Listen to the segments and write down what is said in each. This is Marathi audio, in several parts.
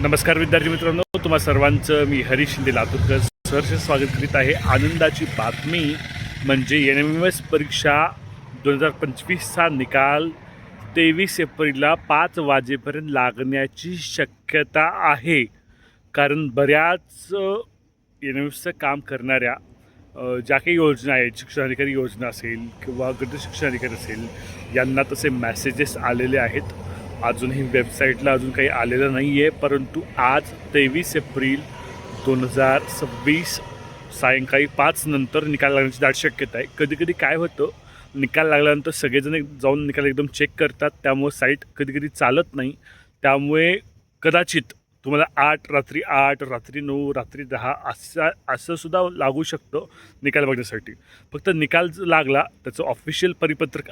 नमस्कार विद्यार्थी मित्रांनो, तुम्हा सर्वांचं मी हरीश शिंदे लातूरकर सहर्ष स्वागत करीत आहे। आनंदाची बातमी म्हणजे NMMS परीक्षा 2025चा निकाल 23 एप्रिलला 5 वाजेपर्यंत लागण्याची शक्यता आहे। कारण बऱ्याच NMMSचं काम करणाऱ्या ज्या काही योजना आहेत, शिक्षणाधिकारी योजना असेल किंवा गट शिक्षणाधिकारी असेल, यांना तसे मेसेजेस आलेले आहेत। अजूनही वेबसाईटला अजून काही आलेलं नाही आहे, परंतु आज 23 एप्रिल 2026 सायंकाळी 5 नंतर निकाल लागण्याची दाट शक्यता आहे। कधी कधी काय होतं, निकाल लागल्यानंतर सगळेजण जाऊन निकाल एकदम चेक करतात, त्यामुळे साईट कधी कधी चालत नाही। त्यामुळे कदाचित तुम्हाला रात्री 8 रात्री 9 रात्री 10 असं सुद्धा लागू शकतं निकाल बघण्यासाठी। फक्त निकाल लागला, त्याचं ऑफिशियल परिपत्रक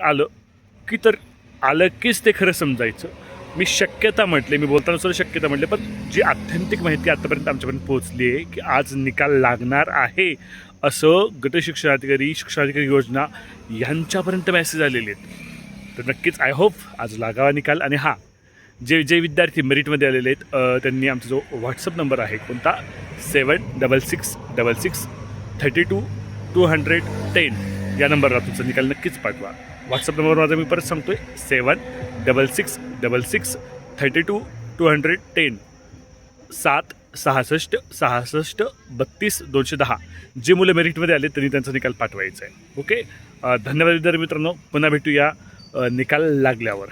आलं कीच ते खरं समजायचं। मी शक्यता म्हटले, मी बोलताना सुद्धा शक्यता म्हटले, पण जी ऑथेंटिक माहिती आतापर्यंत आमच्यापर्यंत पोहोचली आहे की आज निकाल लागणार आहे, असं गट शिक्षणाधिकारी योजना यांच्यापर्यंत मेसेज आलेले आहेत। तर नक्कीच आय होप आज लागावा निकाल। आणि हां, जे विद्यार्थी मेरिटमध्ये आलेले आहेत त्यांनी आमचा जो व्हॉट्सअप नंबर आहे कोणता 766632 या नंबरला तुमचा निकाल नक्कीच पाठवा। व्हॉट्सअप नंबर माझा मी परत सांगतोय 766632 766663210। जे मुलं मेरिटमध्ये आले त्यांनी त्यांचा निकाल पाठवायचा आहे। ओके, धन्यवाद विद्यार्थी मित्रांनो, पुन्हा भेटूया निकाल लागल्यावर।